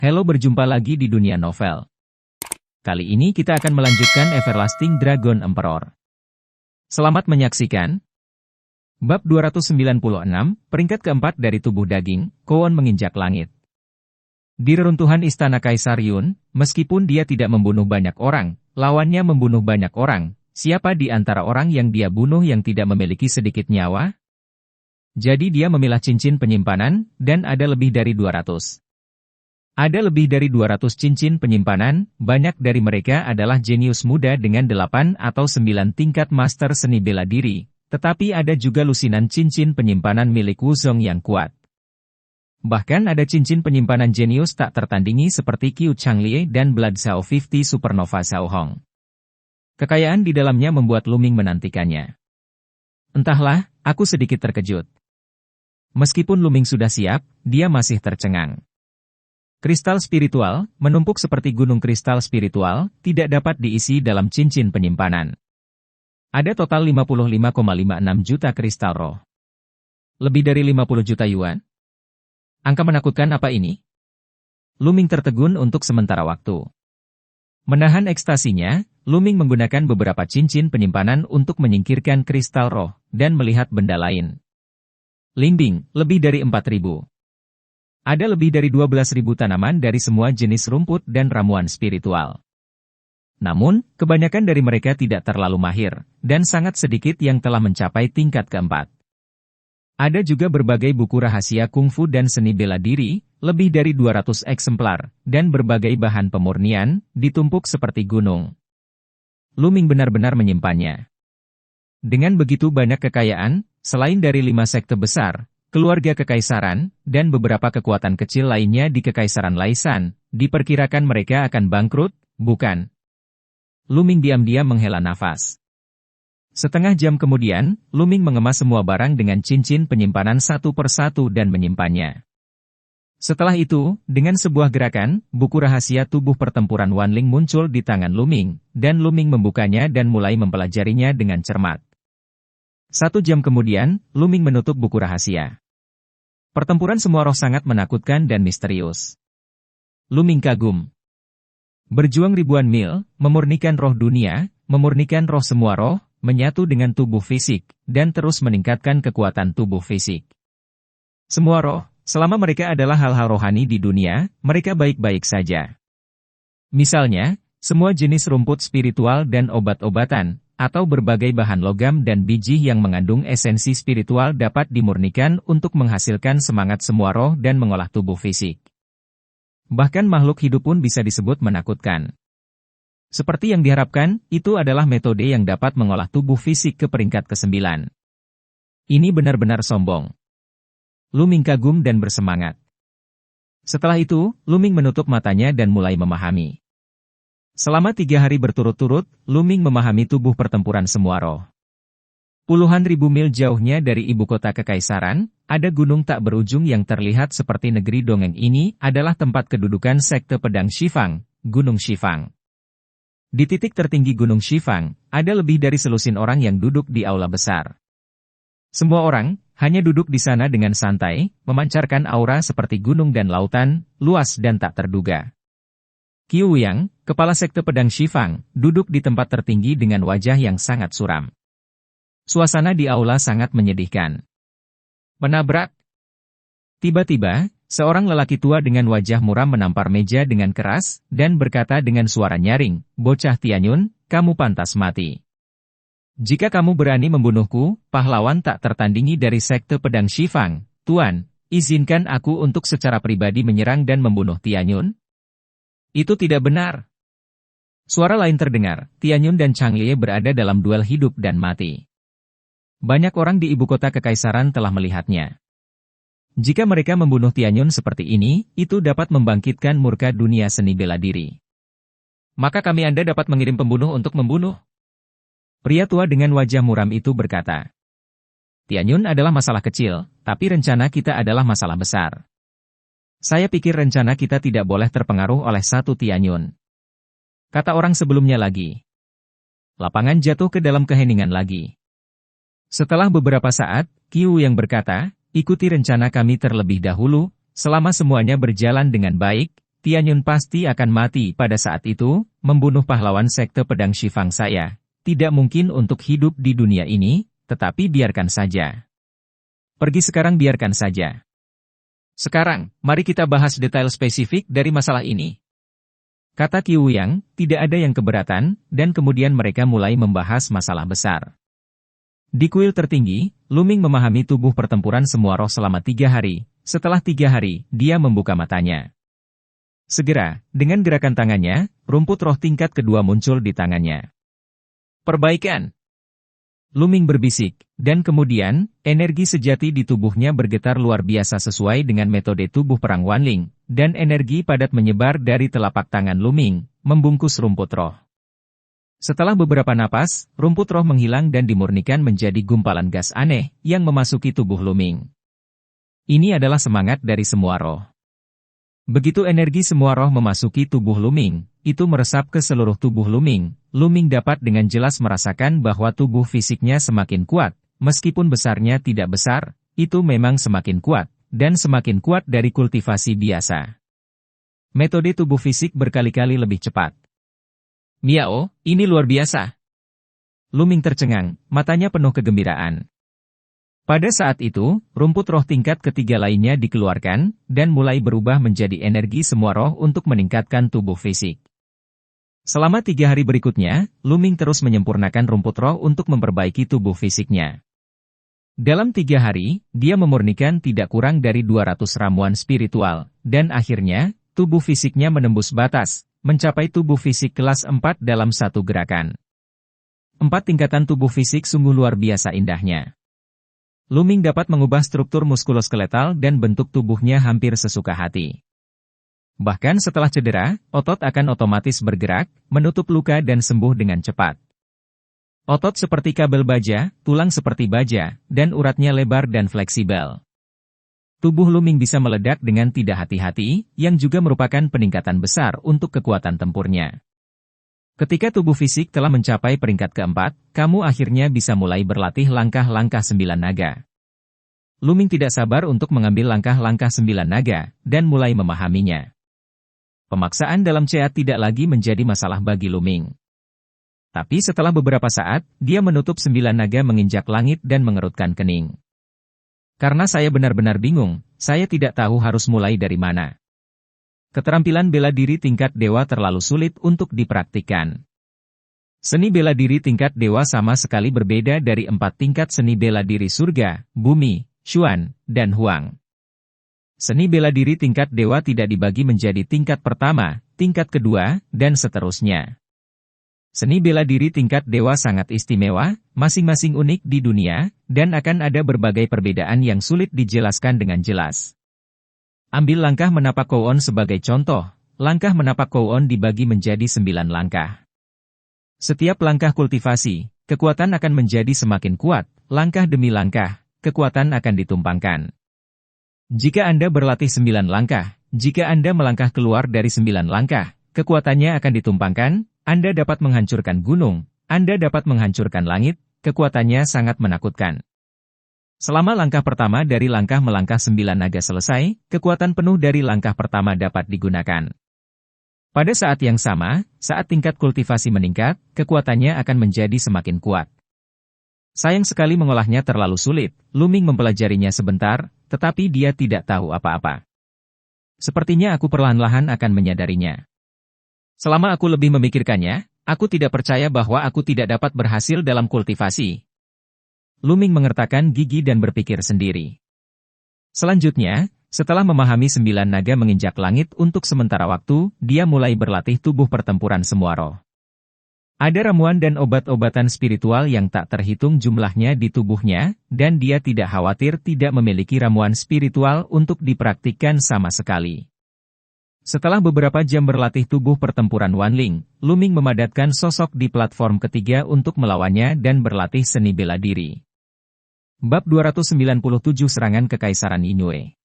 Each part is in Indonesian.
Halo, berjumpa lagi di dunia novel. Kali ini kita akan melanjutkan Everlasting Dragon Emperor. Selamat menyaksikan. Bab 296, peringkat keempat dari tubuh daging, Kwon menginjak langit. Di reruntuhan istana Kaisar Yun, meskipun dia tidak membunuh banyak orang, lawannya membunuh banyak orang. Siapa di antara orang yang dia bunuh yang tidak memiliki sedikit nyawa? Jadi dia memilah cincin penyimpanan, dan ada lebih dari 200. Ada lebih dari 200 cincin penyimpanan, banyak dari mereka adalah jenius muda dengan 8 atau 9 tingkat master seni bela diri, tetapi ada juga lusinan cincin penyimpanan milik Wuzong yang kuat. Bahkan ada cincin penyimpanan jenius tak tertandingi seperti Qiu Changlie dan Blood Xiao 50 Supernova Xiao Hong. Kekayaan di dalamnya membuat Luming menantikannya. Entahlah, aku sedikit terkejut. Meskipun Luming sudah siap, dia masih tercengang. Kristal spiritual, menumpuk seperti gunung kristal spiritual, tidak dapat diisi dalam cincin penyimpanan. Ada total 55,56 juta kristal roh. Lebih dari 50 juta yuan? Angka menakutkan apa ini? Luming tertegun untuk sementara waktu. Menahan ekstasinya, Luming menggunakan beberapa cincin penyimpanan untuk menyingkirkan kristal roh, dan melihat benda lain. Limbing, lebih dari 4.000. Ada lebih dari 12.000 tanaman dari semua jenis rumput dan ramuan spiritual. Namun, kebanyakan dari mereka tidak terlalu mahir, dan sangat sedikit yang telah mencapai tingkat keempat. Ada juga berbagai buku rahasia kungfu dan seni bela diri, lebih dari 200 eksemplar, dan berbagai bahan pemurnian, ditumpuk seperti gunung. Luming benar-benar menyimpannya. Dengan begitu banyak kekayaan, selain dari 5 sekte besar, keluarga kekaisaran, dan beberapa kekuatan kecil lainnya di Kekaisaran Laisan, diperkirakan mereka akan bangkrut, bukan? Luming diam-diam menghela nafas. Setengah jam kemudian, Luming mengemas semua barang dengan cincin penyimpanan satu persatu dan menyimpannya. Setelah itu, dengan sebuah gerakan, buku rahasia tubuh pertempuran Wanling muncul di tangan Luming, dan Luming membukanya dan mulai mempelajarinya dengan cermat. 1 jam kemudian, Luming menutup buku rahasia. Pertempuran semua roh sangat menakutkan dan misterius. Luming kagum. Berjuang ribuan mil, memurnikan roh dunia, memurnikan roh semua roh, menyatu dengan tubuh fisik, dan terus meningkatkan kekuatan tubuh fisik. Semua roh, selama mereka adalah hal-hal rohani di dunia, mereka baik-baik saja. Misalnya, semua jenis rumput spiritual dan obat-obatan, atau berbagai bahan logam dan biji yang mengandung esensi spiritual dapat dimurnikan untuk menghasilkan semangat semua roh dan mengolah tubuh fisik. Bahkan makhluk hidup pun bisa disebut menakutkan. Seperti yang diharapkan, itu adalah metode yang dapat mengolah tubuh fisik ke peringkat ke-9. Ini benar-benar sombong. Luming kagum dan bersemangat. Setelah itu, Luming menutup matanya dan mulai memahami. Selama 3 hari berturut-turut, Luming memahami tubuh pertempuran semua roh. Puluhan ribu mil jauhnya dari ibu kota kekaisaran, ada gunung tak berujung yang terlihat seperti negeri dongeng. Ini adalah tempat kedudukan sekte pedang Shifang, Gunung Shifang. Di titik tertinggi Gunung Shifang, ada lebih dari selusin orang yang duduk di aula besar. Semua orang hanya duduk di sana dengan santai, memancarkan aura seperti gunung dan lautan, luas dan tak terduga. Qiu Yang, kepala sekte pedang Shifang, duduk di tempat tertinggi dengan wajah yang sangat suram. Suasana di aula sangat menyedihkan. Menabrak. Tiba-tiba, seorang lelaki tua dengan wajah muram menampar meja dengan keras, dan berkata dengan suara nyaring, "Bocah Tianyun, kamu pantas mati. Jika kamu berani membunuhku, pahlawan tak tertandingi dari sekte pedang Shifang, Tuan, izinkan aku untuk secara pribadi menyerang dan membunuh Tianyun." Itu tidak benar. Suara lain terdengar, Tianyun dan Changlie berada dalam duel hidup dan mati. Banyak orang di ibu kota kekaisaran telah melihatnya. Jika mereka membunuh Tianyun seperti ini, itu dapat membangkitkan murka dunia seni bela diri. Maka Anda dapat mengirim pembunuh untuk membunuh. Pria tua dengan wajah muram itu berkata. Tianyun adalah masalah kecil, tapi rencana kita adalah masalah besar. Saya pikir rencana kita tidak boleh terpengaruh oleh satu Tianyun. Kata orang sebelumnya lagi. Lapangan jatuh ke dalam keheningan lagi. Setelah beberapa saat, Qiu yang berkata, ikuti rencana kami terlebih dahulu, selama semuanya berjalan dengan baik, Tianyun pasti akan mati pada saat itu, membunuh pahlawan sekte pedang Shifang saya. Tidak mungkin untuk hidup di dunia ini, tetapi biarkan saja. Pergi sekarang, biarkan saja. Sekarang, mari kita bahas detail spesifik dari masalah ini. Kata Qiu Yang, tidak ada yang keberatan, dan kemudian mereka mulai membahas masalah besar. Di kuil tertinggi, Lu Ming memahami tubuh pertempuran semua roh selama 3 hari. Setelah 3 hari, dia membuka matanya. Segera, dengan gerakan tangannya, rumput roh tingkat kedua muncul di tangannya. Perbaikan! Lu Ming berbisik, dan kemudian, energi sejati di tubuhnya bergetar luar biasa sesuai dengan metode tubuh perang Wanling, dan energi padat menyebar dari telapak tangan Lu Ming, membungkus rumput roh. Setelah beberapa napas, rumput roh menghilang dan dimurnikan menjadi gumpalan gas aneh yang memasuki tubuh Lu Ming. Ini adalah semangat dari semua roh. Begitu energi semua roh memasuki tubuh Lu Ming, itu meresap ke seluruh tubuh Lu Ming. Lu Ming dapat dengan jelas merasakan bahwa tubuh fisiknya semakin kuat, meskipun besarnya tidak besar, itu memang semakin kuat, dan semakin kuat dari kultivasi biasa. Metode tubuh fisik berkali-kali lebih cepat. Miao, ini luar biasa. Lu Ming tercengang, matanya penuh kegembiraan. Pada saat itu, rumput roh tingkat ketiga lainnya dikeluarkan, dan mulai berubah menjadi energi semua roh untuk meningkatkan tubuh fisik. Selama 3 hari berikutnya, Lu Ming terus menyempurnakan rumput roh untuk memperbaiki tubuh fisiknya. Dalam 3 hari, dia memurnikan tidak kurang dari 200 ramuan spiritual, dan akhirnya, tubuh fisiknya menembus batas, mencapai tubuh fisik kelas 4 dalam satu gerakan. 4 tingkatan tubuh fisik sungguh luar biasa indahnya. Lu Ming dapat mengubah struktur muskuloskeletal dan bentuk tubuhnya hampir sesuka hati. Bahkan setelah cedera, otot akan otomatis bergerak, menutup luka dan sembuh dengan cepat. Otot seperti kabel baja, tulang seperti baja, dan uratnya lebar dan fleksibel. Tubuh Lu Ming bisa meledak dengan tidak hati-hati, yang juga merupakan peningkatan besar untuk kekuatan tempurnya. Ketika tubuh fisik telah mencapai peringkat keempat, kamu akhirnya bisa mulai berlatih langkah-langkah 9 naga. Lu Ming tidak sabar untuk mengambil langkah-langkah 9 naga, dan mulai memahaminya. Pemaksaan dalam Ceat tidak lagi menjadi masalah bagi Lu Ming. Tapi setelah beberapa saat, dia menutup 9 naga menginjak langit dan mengerutkan kening. Karena saya benar-benar bingung, saya tidak tahu harus mulai dari mana. Keterampilan bela diri tingkat dewa terlalu sulit untuk dipraktikkan. Seni bela diri tingkat dewa sama sekali berbeda dari 4 tingkat seni bela diri surga, bumi, Xuan, dan Huang. Seni bela diri tingkat dewa tidak dibagi menjadi tingkat pertama, tingkat kedua, dan seterusnya. Seni bela diri tingkat dewa sangat istimewa, masing-masing unik di dunia, dan akan ada berbagai perbedaan yang sulit dijelaskan dengan jelas. Ambil langkah menapak Kouon sebagai contoh, langkah menapak Kouon dibagi menjadi 9 langkah. Setiap langkah kultivasi, kekuatan akan menjadi semakin kuat, langkah demi langkah, kekuatan akan ditumpangkan. Jika Anda berlatih 9 langkah, jika Anda melangkah keluar dari 9 langkah, kekuatannya akan ditumpangkan. Anda dapat menghancurkan gunung, Anda dapat menghancurkan langit, kekuatannya sangat menakutkan. Selama langkah pertama dari langkah melangkah 9 naga selesai, kekuatan penuh dari langkah pertama dapat digunakan. Pada saat yang sama, saat tingkat kultivasi meningkat, kekuatannya akan menjadi semakin kuat. Sayang sekali mengolahnya terlalu sulit, Lu Ming mempelajarinya sebentar, tetapi dia tidak tahu apa-apa. Sepertinya aku perlahan-lahan akan menyadarinya. Selama aku lebih memikirkannya, aku tidak percaya bahwa aku tidak dapat berhasil dalam kultivasi. Lu Ming mengertakkan gigi dan berpikir sendiri. Selanjutnya, setelah memahami 9 naga menginjak langit untuk sementara waktu, dia mulai berlatih tubuh pertempuran semua roh. Ada ramuan dan obat-obatan spiritual yang tak terhitung jumlahnya di tubuhnya, dan dia tidak khawatir tidak memiliki ramuan spiritual untuk dipraktikkan sama sekali. Setelah beberapa jam berlatih tubuh pertempuran Wanling, Lu Ming memadatkan sosok di platform ketiga untuk melawannya dan berlatih seni bela diri. Bab 297 Serangan Kekaisaran Yinue.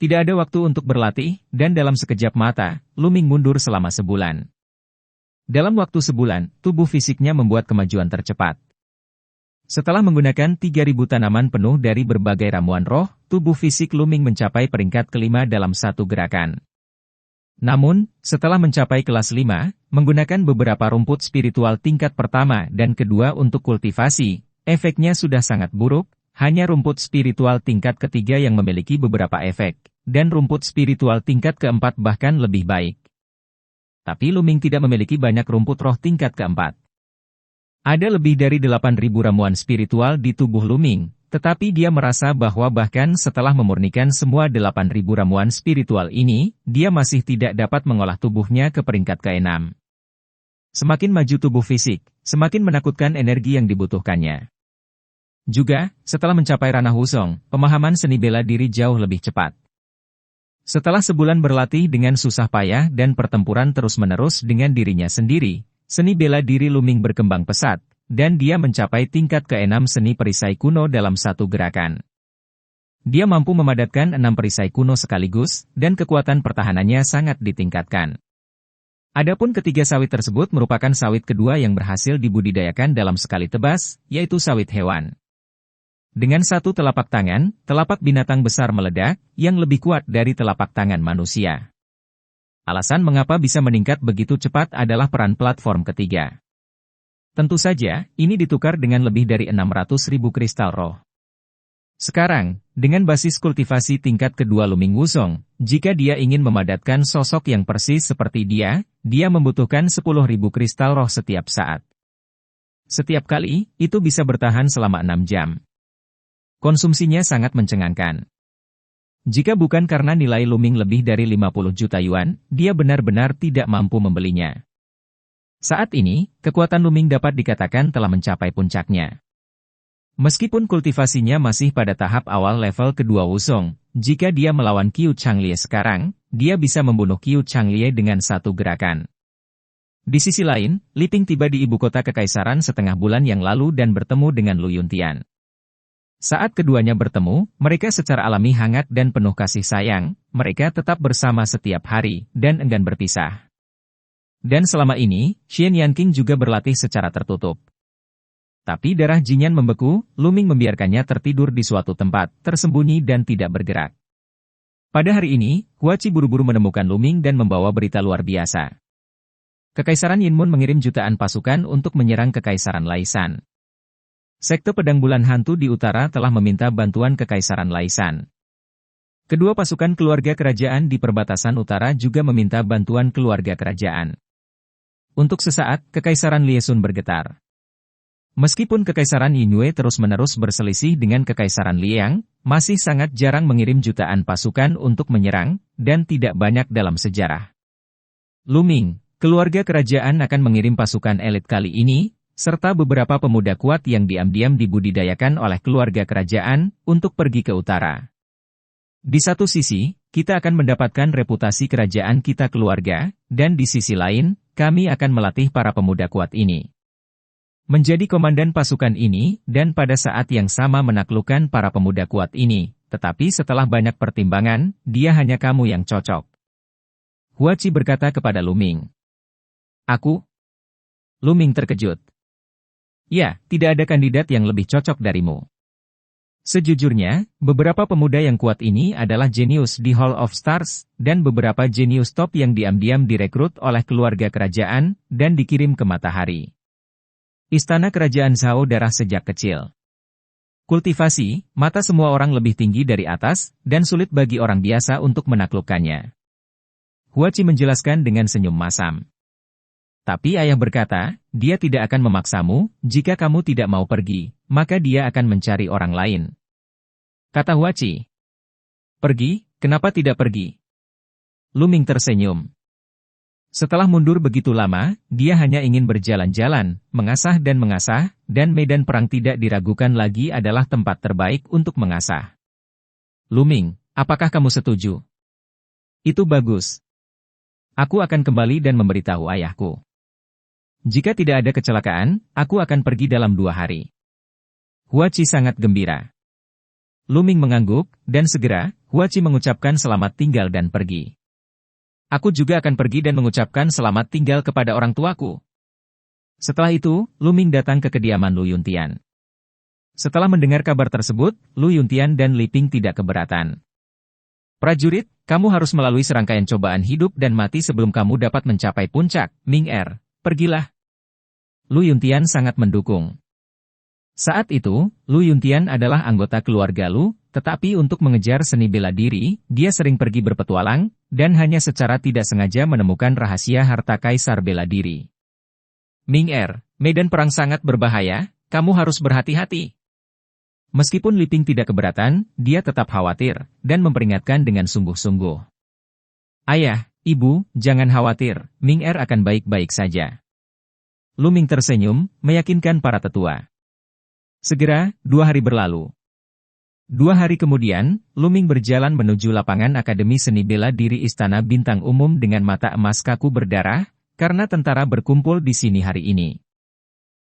Tidak ada waktu untuk berlatih, dan dalam sekejap mata, Lu Ming mundur selama sebulan. Dalam waktu sebulan, tubuh fisiknya membuat kemajuan tercepat. Setelah menggunakan 3.000 tanaman penuh dari berbagai ramuan roh, tubuh fisik Lu Ming mencapai peringkat kelima dalam satu gerakan. Namun, setelah mencapai kelas 5, menggunakan beberapa rumput spiritual tingkat pertama dan kedua untuk kultivasi, efeknya sudah sangat buruk, hanya rumput spiritual tingkat ketiga yang memiliki beberapa efek, dan rumput spiritual tingkat keempat bahkan lebih baik. Tapi Luming tidak memiliki banyak rumput roh tingkat keempat. Ada lebih dari 8.000 ramuan spiritual di tubuh Luming, tetapi dia merasa bahwa bahkan setelah memurnikan semua 8.000 ramuan spiritual ini, dia masih tidak dapat mengolah tubuhnya ke peringkat ke-6. Semakin maju tubuh fisik, semakin menakutkan energi yang dibutuhkannya. Juga, setelah mencapai ranah Wusong, pemahaman seni bela diri jauh lebih cepat. Setelah sebulan berlatih dengan susah payah dan pertempuran terus-menerus dengan dirinya sendiri, seni bela diri Luming berkembang pesat, dan dia mencapai tingkat ke-6 seni perisai kuno dalam satu gerakan. Dia mampu memadatkan 6 perisai kuno sekaligus, dan kekuatan pertahanannya sangat ditingkatkan. Adapun ketiga sawit tersebut merupakan sawit kedua yang berhasil dibudidayakan dalam sekali tebas, yaitu sawit hewan. Dengan satu telapak tangan, telapak binatang besar meledak, yang lebih kuat dari telapak tangan manusia. Alasan mengapa bisa meningkat begitu cepat adalah peran platform ketiga. Tentu saja, ini ditukar dengan lebih dari 600.000 kristal roh. Sekarang, dengan basis kultivasi tingkat kedua Luming Wusong, jika dia ingin memadatkan sosok yang persis seperti dia membutuhkan 10.000 kristal roh setiap saat. Setiap kali, itu bisa bertahan selama 6 jam. Konsumsinya sangat mencengangkan. Jika bukan karena nilai Luming lebih dari 50 juta yuan, dia benar-benar tidak mampu membelinya. Saat ini, kekuatan Luming dapat dikatakan telah mencapai puncaknya. Meskipun kultivasinya masih pada tahap awal level kedua Wusong, jika dia melawan Qiu Changlie sekarang, dia bisa membunuh Qiu Changlie dengan satu gerakan. Di sisi lain, Li Ping tiba di ibu kota kekaisaran setengah bulan yang lalu dan bertemu dengan Lu Yuntian. Saat keduanya bertemu, mereka secara alami hangat dan penuh kasih sayang, mereka tetap bersama setiap hari, dan enggan berpisah. Dan selama ini, Xian Yanqing juga berlatih secara tertutup. Tapi darah Jinyan membeku, Luming membiarkannya tertidur di suatu tempat, tersembunyi dan tidak bergerak. Pada hari ini, Huachi buru-buru menemukan Luming dan membawa berita luar biasa. Kekaisaran Yinmun mengirim jutaan pasukan untuk menyerang Kekaisaran Laisan. Sekte Pedang Bulan Hantu di utara telah meminta bantuan Kekaisaran Laisan. Kedua pasukan keluarga kerajaan di perbatasan utara juga meminta bantuan keluarga kerajaan. Untuk sesaat, Kekaisaran Liesun bergetar. Meskipun Kekaisaran Yinwei terus-menerus berselisih dengan Kekaisaran Liang, masih sangat jarang mengirim jutaan pasukan untuk menyerang, dan tidak banyak dalam sejarah. Luming, keluarga kerajaan akan mengirim pasukan elit kali ini, serta beberapa pemuda kuat yang diam-diam dibudidayakan oleh keluarga kerajaan, untuk pergi ke utara. Di satu sisi, kita akan mendapatkan reputasi kerajaan kita keluarga, dan di sisi lain, kami akan melatih para pemuda kuat ini. Menjadi komandan pasukan ini, dan pada saat yang sama menaklukkan para pemuda kuat ini, tetapi setelah banyak pertimbangan, dia hanya kamu yang cocok. Huachi berkata kepada Luming. Aku? Luming terkejut. Ya, tidak ada kandidat yang lebih cocok darimu. Sejujurnya, beberapa pemuda yang kuat ini adalah jenius di Hall of Stars, dan beberapa jenius top yang diam-diam direkrut oleh keluarga kerajaan, dan dikirim ke matahari. Istana kerajaan Zhao darah sejak kecil. Kultivasi, mata semua orang lebih tinggi dari atas, dan sulit bagi orang biasa untuk menaklukkannya. Huachi menjelaskan dengan senyum masam. Tapi ayah berkata, dia tidak akan memaksamu, jika kamu tidak mau pergi, maka dia akan mencari orang lain. Kata Huachi. Pergi, kenapa tidak pergi? Luming tersenyum. Setelah mundur begitu lama, dia hanya ingin berjalan-jalan, mengasah, dan medan perang tidak diragukan lagi adalah tempat terbaik untuk mengasah. Luming, apakah kamu setuju? Itu bagus. Aku akan kembali dan memberitahu ayahku. Jika tidak ada kecelakaan, aku akan pergi dalam 2 hari. Huachi sangat gembira. Luming mengangguk, dan segera, Huachi mengucapkan selamat tinggal dan pergi. Aku juga akan pergi dan mengucapkan selamat tinggal kepada orang tuaku. Setelah itu, Luming datang ke kediaman Lu Yuntian. Setelah mendengar kabar tersebut, Lu Yuntian dan Li Ping tidak keberatan. Prajurit, kamu harus melalui serangkaian cobaan hidup dan mati sebelum kamu dapat mencapai puncak. Ming-Er, pergilah. Lu Yuntian sangat mendukung. Saat itu, Lu Yuntian adalah anggota keluarga Lu, tetapi untuk mengejar seni bela diri, dia sering pergi berpetualang, dan hanya secara tidak sengaja menemukan rahasia harta kaisar bela diri. Ming-Er, medan perang sangat berbahaya, kamu harus berhati-hati. Meskipun Li Ping tidak keberatan, dia tetap khawatir, dan memperingatkan dengan sungguh-sungguh. Ayah, ibu, jangan khawatir, Ming-Er akan baik-baik saja. Lu Ming tersenyum, meyakinkan para tetua. Segera, 2 hari berlalu. 2 hari kemudian, Lu Ming berjalan menuju lapangan Akademi Seni Bela Diri Istana Bintang Umum dengan mata emas kaku berdarah, karena tentara berkumpul di sini hari ini.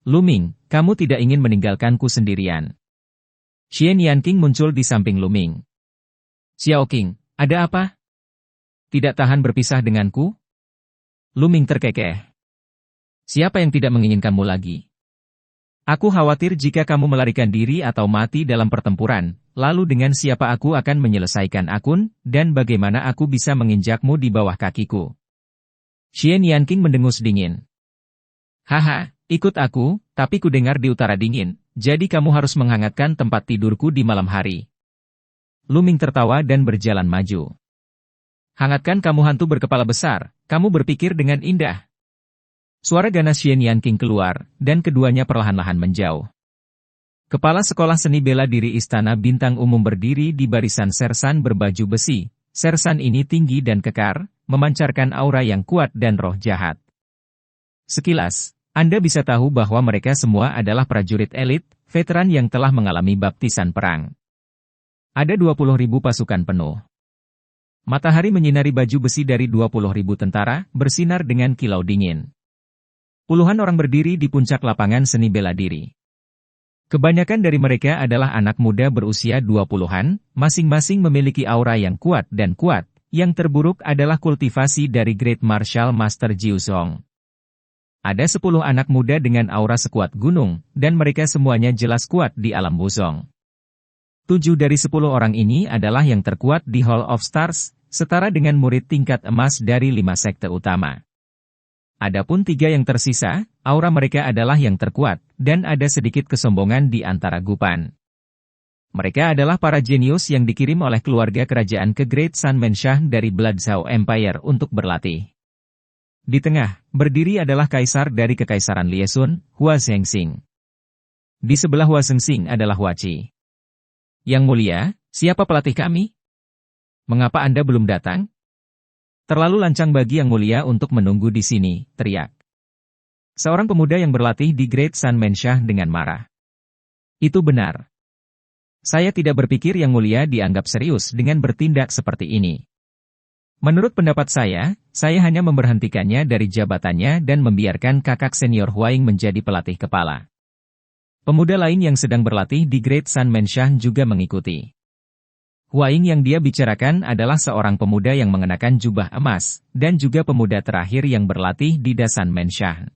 Lu Ming, kamu tidak ingin meninggalkanku sendirian. Xian Yanqing muncul di samping Lu Ming. Xiao Qing, ada apa? Tidak tahan berpisah denganku? Lu Ming terkekeh. Siapa yang tidak menginginkanmu lagi? Aku khawatir jika kamu melarikan diri atau mati dalam pertempuran, lalu dengan siapa aku akan menyelesaikan akun, dan bagaimana aku bisa menginjakmu di bawah kakiku. Xian Yanqing mendengus dingin. Haha, ikut aku, tapi ku dengar di utara dingin, jadi kamu harus menghangatkan tempat tidurku di malam hari. Lu Ming tertawa dan berjalan maju. Hangatkan kamu hantu berkepala besar, kamu berpikir dengan indah. Suara ganas Xian Yanqing keluar, dan keduanya perlahan-lahan menjauh. Kepala Sekolah Seni Bela Diri Istana Bintang Umum berdiri di barisan sersan berbaju besi. Sersan ini tinggi dan kekar, memancarkan aura yang kuat dan roh jahat. Sekilas, Anda bisa tahu bahwa mereka semua adalah prajurit elit, veteran yang telah mengalami baptisan perang. Ada 20.000 pasukan penuh. Matahari menyinari baju besi dari 20.000 tentara, bersinar dengan kilau dingin. Puluhan orang berdiri di puncak lapangan seni bela diri. Kebanyakan dari mereka adalah anak muda berusia 20-an, masing-masing memiliki aura yang kuat, yang terburuk adalah kultivasi dari Great Martial Master Jiu Zhong. Ada 10 anak muda dengan aura sekuat gunung, dan mereka semuanya jelas kuat di alam Wuzong. 7 dari 10 orang ini adalah yang terkuat di Hall of Stars, setara dengan murid tingkat emas dari 5 sekte utama. Adapun 3 yang tersisa, aura mereka adalah yang terkuat, dan ada sedikit kesombongan di antara gupan. Mereka adalah para jenius yang dikirim oleh keluarga kerajaan ke Great Sun Menshah dari Blood Zhao Empire untuk berlatih. Di tengah, berdiri adalah kaisar dari Kekaisaran Liesun, Hua Zhengxing. Di sebelah Hua Zhengxing adalah Hua Qi. Yang mulia, siapa pelatih kami? Mengapa Anda belum datang? Terlalu lancang bagi Yang Mulia untuk menunggu di sini, teriak seorang pemuda yang berlatih di Great Sun Menshah dengan marah. Itu benar. Saya tidak berpikir Yang Mulia dianggap serius dengan bertindak seperti ini. Menurut pendapat saya hanya memberhentikannya dari jabatannya dan membiarkan kakak senior Huaing menjadi pelatih kepala. Pemuda lain yang sedang berlatih di Great Sun Menshah juga mengikuti. Huaing yang dia bicarakan adalah seorang pemuda yang mengenakan jubah emas, dan juga pemuda terakhir yang berlatih di Dasan Menshah.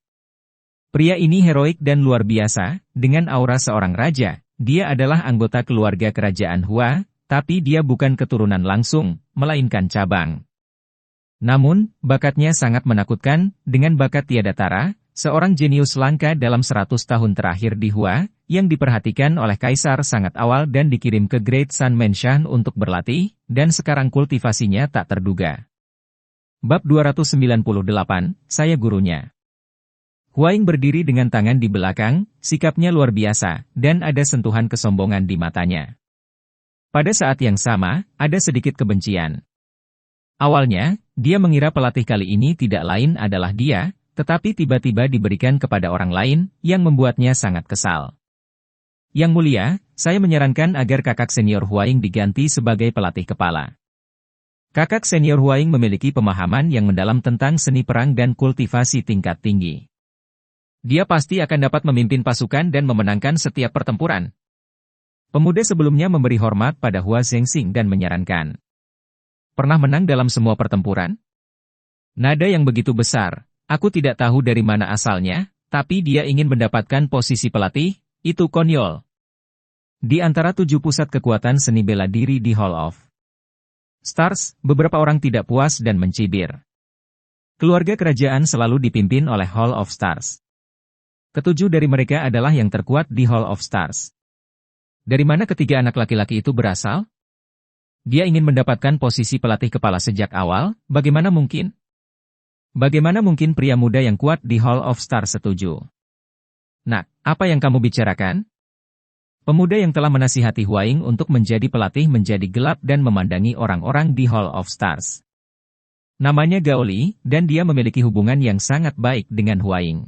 Pria ini heroik dan luar biasa, dengan aura seorang raja. Dia adalah anggota keluarga kerajaan Hua, tapi dia bukan keturunan langsung, melainkan cabang. Namun, bakatnya sangat menakutkan, dengan bakat tiada tara, seorang jenius langka dalam 100 tahun terakhir di Hua, yang diperhatikan oleh kaisar sangat awal dan dikirim ke Great Sun Menshah untuk berlatih, dan sekarang kultivasinya tak terduga. Bab 298, saya gurunya. Huaing berdiri dengan tangan di belakang, sikapnya luar biasa, dan ada sentuhan kesombongan di matanya. Pada saat yang sama, ada sedikit kebencian. Awalnya, dia mengira pelatih kali ini tidak lain adalah dia, tetapi tiba-tiba diberikan kepada orang lain, yang membuatnya sangat kesal. Yang Mulia, saya menyarankan agar kakak senior Huaing diganti sebagai pelatih kepala. Kakak senior Huaing memiliki pemahaman yang mendalam tentang seni perang dan kultivasi tingkat tinggi. Dia pasti akan dapat memimpin pasukan dan memenangkan setiap pertempuran. Pemuda sebelumnya memberi hormat pada Hua Zhengxing dan menyarankan. Pernah menang dalam semua pertempuran? Nada yang begitu besar, aku tidak tahu dari mana asalnya, tapi dia ingin mendapatkan posisi pelatih. Itu konyol. Di antara 7 pusat kekuatan seni bela diri di Hall of Stars, beberapa orang tidak puas dan mencibir. Keluarga kerajaan selalu dipimpin oleh Hall of Stars. Ketujuh dari mereka adalah yang terkuat di Hall of Stars. Dari mana ketiga anak laki-laki itu berasal? Dia ingin mendapatkan posisi pelatih kepala sejak awal, bagaimana mungkin? Bagaimana mungkin pria muda yang kuat di Hall of Stars setuju? Nak, apa yang kamu bicarakan? Pemuda yang telah menasihati Huaing untuk menjadi pelatih menjadi gelap dan memandangi orang-orang di Hall of Stars. Namanya Gaoli, dan dia memiliki hubungan yang sangat baik dengan Huaing.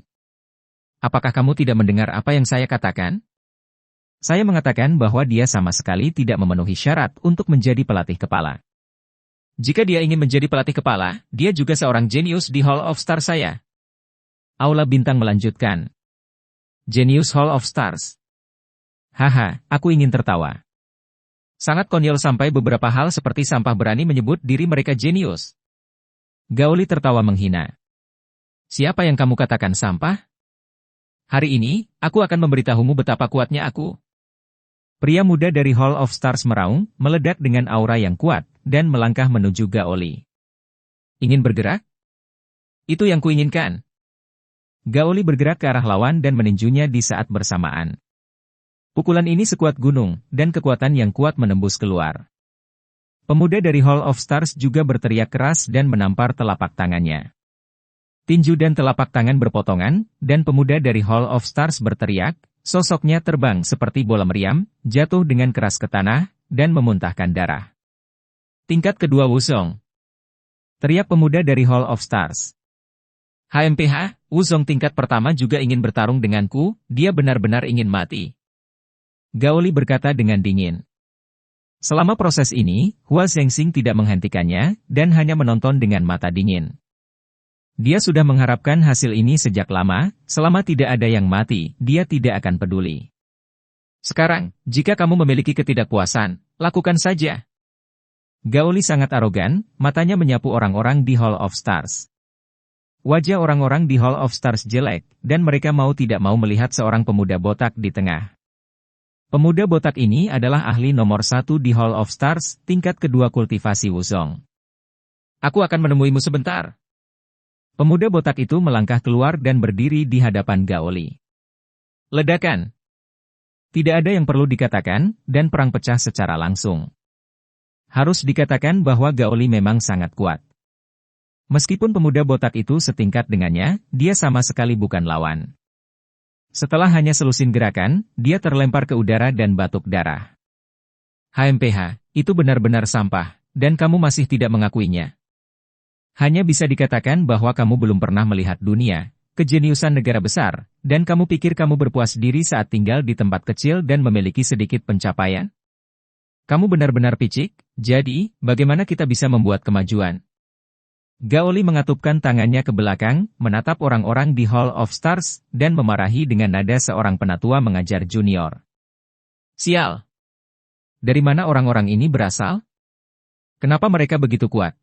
Apakah kamu tidak mendengar apa yang saya katakan? Saya mengatakan bahwa dia sama sekali tidak memenuhi syarat untuk menjadi pelatih kepala. Jika dia ingin menjadi pelatih kepala, dia juga seorang jenius di Hall of Stars saya. Aula Bintang melanjutkan. Jenius Hall of Stars. Haha, aku ingin tertawa. Sangat konyol sampai beberapa hal seperti sampah berani menyebut diri mereka jenius. Gaoli tertawa menghina. Siapa yang kamu katakan sampah? Hari ini, aku akan memberitahumu betapa kuatnya aku. Pria muda dari Hall of Stars meraung, meledak dengan aura yang kuat, dan melangkah menuju Gaoli. Ingin bergerak? Itu yang kuinginkan. Gaoli bergerak ke arah lawan dan meninjunya di saat bersamaan. Pukulan ini sekuat gunung, dan kekuatan yang kuat menembus keluar. Pemuda dari Hall of Stars juga berteriak keras dan menampar telapak tangannya. Tinju dan telapak tangan berpotongan, dan pemuda dari Hall of Stars berteriak, sosoknya terbang seperti bola meriam, jatuh dengan keras ke tanah, dan memuntahkan darah. Tingkat kedua Wuzong. Teriak pemuda dari Hall of Stars. HMPH, Wuzong tingkat pertama juga ingin bertarung denganku, dia benar-benar ingin mati. Gaoli berkata dengan dingin. Selama proses ini, Hua Zhengxing tidak menghentikannya, dan hanya menonton dengan mata dingin. Dia sudah mengharapkan hasil ini sejak lama, selama tidak ada yang mati, dia tidak akan peduli. Sekarang, jika kamu memiliki ketidakpuasan, lakukan saja. Gaoli sangat arogan, matanya menyapu orang-orang di Hall of Stars. Wajah orang-orang di Hall of Stars jelek, dan mereka mau tidak mau melihat seorang pemuda botak di tengah. Pemuda botak ini adalah ahli nomor 1 di Hall of Stars, tingkat kedua kultivasi Wuzong. Aku akan menemuimu sebentar. Pemuda botak itu melangkah keluar dan berdiri di hadapan Gaoli. Ledakan. Tidak ada yang perlu dikatakan, dan perang pecah secara langsung. Harus dikatakan bahwa Gaoli memang sangat kuat. Meskipun pemuda botak itu setingkat dengannya, dia sama sekali bukan lawan. Setelah hanya selusin gerakan, dia terlempar ke udara dan batuk darah. HMPH, itu benar-benar sampah, dan kamu masih tidak mengakuinya. Hanya bisa dikatakan bahwa kamu belum pernah melihat dunia, kejeniusan negara besar, dan kamu pikir kamu berpuas diri saat tinggal di tempat kecil dan memiliki sedikit pencapaian? Kamu benar-benar picik, jadi, bagaimana kita bisa membuat kemajuan? Gaoli mengatupkan tangannya ke belakang, menatap orang-orang di Hall of Stars, dan memarahi dengan nada seorang penatua mengajar junior. Sial! Dari mana orang-orang ini berasal? Kenapa mereka begitu kuat?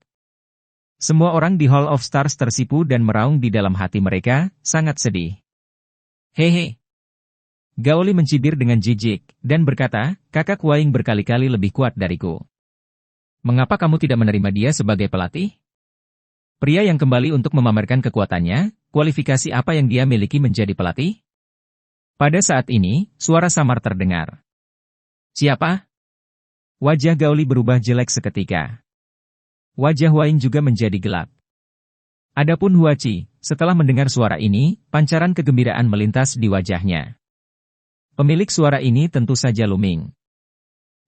Semua orang di Hall of Stars tersipu dan meraung di dalam hati mereka, sangat sedih. Hehe! Gaoli mencibir dengan jijik, dan berkata, kakak Huaing berkali-kali lebih kuat dariku. Mengapa kamu tidak menerima dia sebagai pelatih? Pria yang kembali untuk memamerkan kekuatannya, kualifikasi apa yang dia miliki menjadi pelatih? Pada saat ini, suara samar terdengar. Siapa? Wajah Gaoli berubah jelek seketika. Wajah Huaing juga menjadi gelap. Adapun Huaci, setelah mendengar suara ini, pancaran kegembiraan melintas di wajahnya. Pemilik suara ini tentu saja Luming.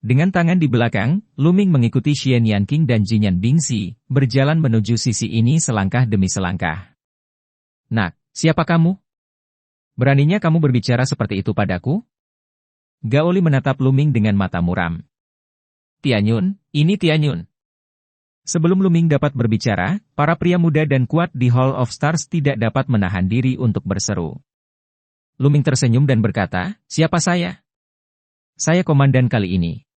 Dengan tangan di belakang, Luming mengikuti Xian Yanqing dan Jinyan Bingxi, berjalan menuju sisi ini selangkah demi selangkah. Nak, siapa kamu? Beraninya kamu berbicara seperti itu padaku? Gaoli menatap Luming dengan mata muram. Tianyun, ini Tianyun. Sebelum Luming dapat berbicara, para pria muda dan kuat di Hall of Stars tidak dapat menahan diri untuk berseru. Luming tersenyum dan berkata, siapa saya? Saya komandan kali ini.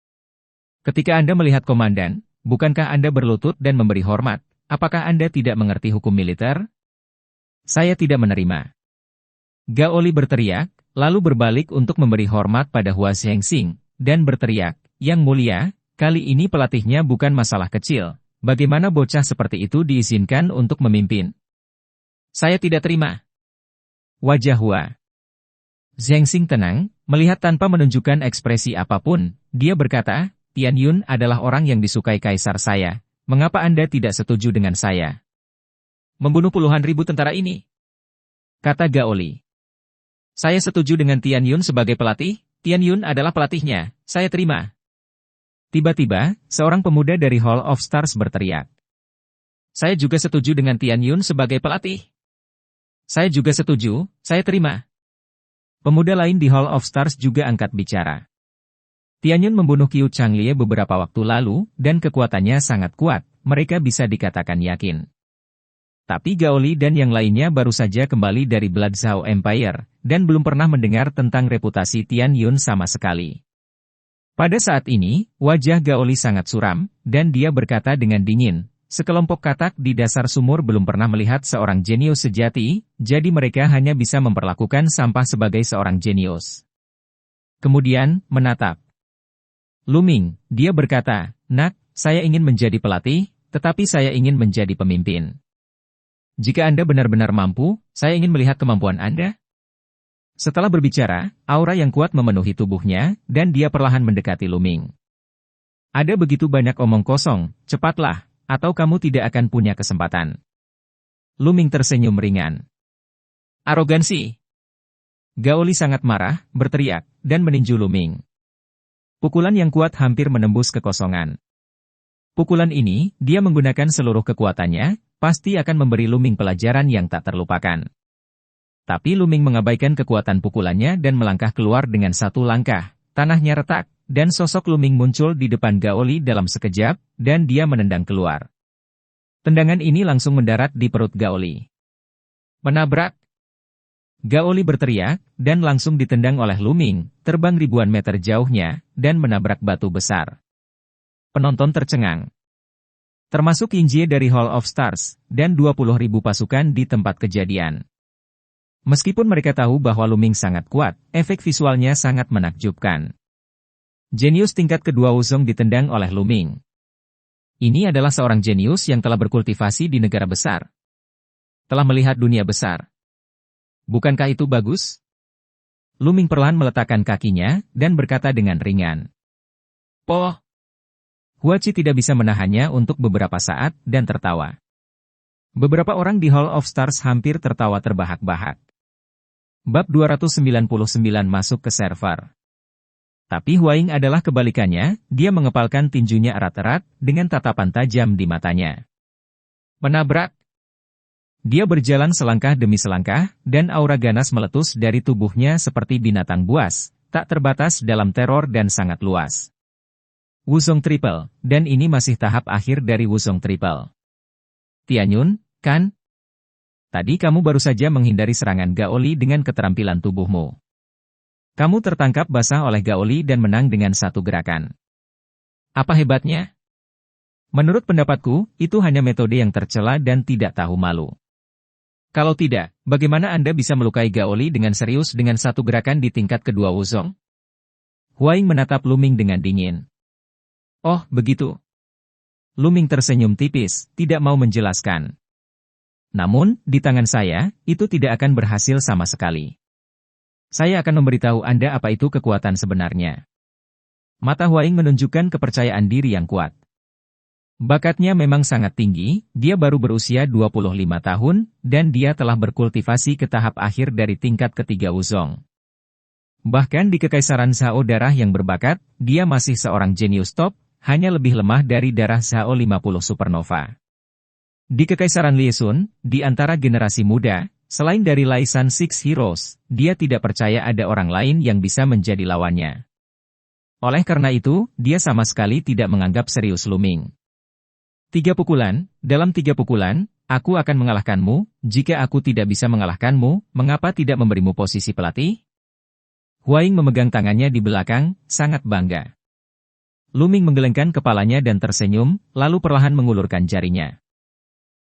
Ketika Anda melihat komandan, bukankah Anda berlutut dan memberi hormat? Apakah Anda tidak mengerti hukum militer? Saya tidak menerima. Gaoli berteriak, lalu berbalik untuk memberi hormat pada Hua Zhengxing, dan berteriak, Yang Mulia, Kali ini pelatihnya bukan masalah kecil. Bagaimana bocah seperti itu diizinkan untuk memimpin? Saya tidak terima. Wajah Hua Zhengxing tenang, melihat tanpa menunjukkan ekspresi apapun. Dia berkata, Tian Yun adalah orang yang disukai kaisar saya. Mengapa Anda tidak setuju dengan saya? Membunuh puluhan ribu tentara ini? Kata Gao Li. Saya setuju dengan Tian Yun sebagai pelatih. Tian Yun adalah pelatihnya. Saya terima. Tiba-tiba, seorang pemuda dari Hall of Stars berteriak. Saya juga setuju dengan Tian Yun sebagai pelatih. Saya juga setuju, saya terima. Pemuda lain di Hall of Stars juga angkat bicara. Tian Yun membunuh Qiu Changlie beberapa waktu lalu, dan kekuatannya sangat kuat, mereka bisa dikatakan yakin. Tapi Gao Li dan yang lainnya baru saja kembali dari Blood Zhao Empire, dan belum pernah mendengar tentang reputasi Tian Yun sama sekali. Pada saat ini, wajah Gao Li sangat suram, dan dia berkata dengan dingin, sekelompok katak di dasar sumur belum pernah melihat seorang jenius sejati, jadi mereka hanya bisa memperlakukan sampah sebagai seorang jenius. Kemudian, menatap Lu Ming, dia berkata, Nak, saya ingin menjadi pelatih, tetapi saya ingin menjadi pemimpin. Jika Anda benar-benar mampu, saya ingin melihat kemampuan Anda. Setelah berbicara, aura yang kuat memenuhi tubuhnya, dan dia perlahan mendekati Lu Ming. Ada begitu banyak omong kosong, cepatlah, atau kamu tidak akan punya kesempatan. Lu Ming tersenyum ringan. Arogansi. Gao Li sangat marah, berteriak, dan meninju Lu Ming. Pukulan yang kuat hampir menembus kekosongan. Pukulan ini, dia menggunakan seluruh kekuatannya, pasti akan memberi Lu Ming pelajaran yang tak terlupakan. Tapi Lu Ming mengabaikan kekuatan pukulannya dan melangkah keluar dengan satu langkah. Tanahnya retak, dan sosok Lu Ming muncul di depan Gao Li dalam sekejap, dan dia menendang keluar. Tendangan ini langsung mendarat di perut Gao Li. Menabrak. Gao Li berteriak, dan langsung ditendang oleh Lu Ming, terbang ribuan meter jauhnya, dan menabrak batu besar. Penonton tercengang. Termasuk Yinjie dari Hall of Stars, dan 20.000 pasukan di tempat kejadian. Meskipun mereka tahu bahwa Lu Ming sangat kuat, efek visualnya sangat menakjubkan. Jenius tingkat kedua Wuzong ditendang oleh Lu Ming. Ini adalah seorang jenius yang telah berkultivasi di negara besar. Telah melihat dunia besar. Bukankah itu bagus? Lu Ming perlahan meletakkan kakinya, dan berkata dengan ringan. Poh! Hua Qi tidak bisa menahannya untuk beberapa saat, dan tertawa. Beberapa orang di Hall of Stars hampir tertawa terbahak-bahak. Bab 299 masuk ke server. Tapi Huaing adalah kebalikannya, dia mengepalkan tinjunya erat-erat, dengan tatapan tajam di matanya. Menabrak. Dia berjalan selangkah demi selangkah, dan aura ganas meletus dari tubuhnya seperti binatang buas, tak terbatas dalam teror dan sangat luas. Wuzong Triple, dan ini masih tahap akhir dari Wuzong Triple. Tian Yun, kan? Tadi kamu baru saja menghindari serangan Gao Li dengan keterampilan tubuhmu. Kamu tertangkap basah oleh Gao Li dan menang dengan satu gerakan. Apa hebatnya? Menurut pendapatku, itu hanya metode yang tercela dan tidak tahu malu. Kalau tidak, bagaimana Anda bisa melukai Gao Li dengan serius dengan satu gerakan di tingkat kedua Wuzong? Huaing menatap Lu Ming dengan dingin. Oh, begitu. Lu Ming tersenyum tipis, tidak mau menjelaskan. Namun, di tangan saya, itu tidak akan berhasil sama sekali. Saya akan memberitahu Anda apa itu kekuatan sebenarnya. Mata Huaing menunjukkan kepercayaan diri yang kuat. Bakatnya memang sangat tinggi, dia baru berusia 25 tahun, dan dia telah berkultivasi ke tahap akhir dari tingkat ketiga Wuzong. Bahkan di Kekaisaran Zhao darah yang berbakat, dia masih seorang jenius top, hanya lebih lemah dari darah Zhao 50 Supernova. Di Kekaisaran Liesun, di antara generasi muda, selain dari Laisan Six Heroes, dia tidak percaya ada orang lain yang bisa menjadi lawannya. Oleh karena itu, dia sama sekali tidak menganggap serius Lu Ming. 3 pukulan, dalam 3 pukulan, aku akan mengalahkanmu. Jika aku tidak bisa mengalahkanmu, mengapa tidak memberimu posisi pelatih? Huaing memegang tangannya di belakang, sangat bangga. Lu Ming menggelengkan kepalanya dan tersenyum, lalu perlahan mengulurkan jarinya.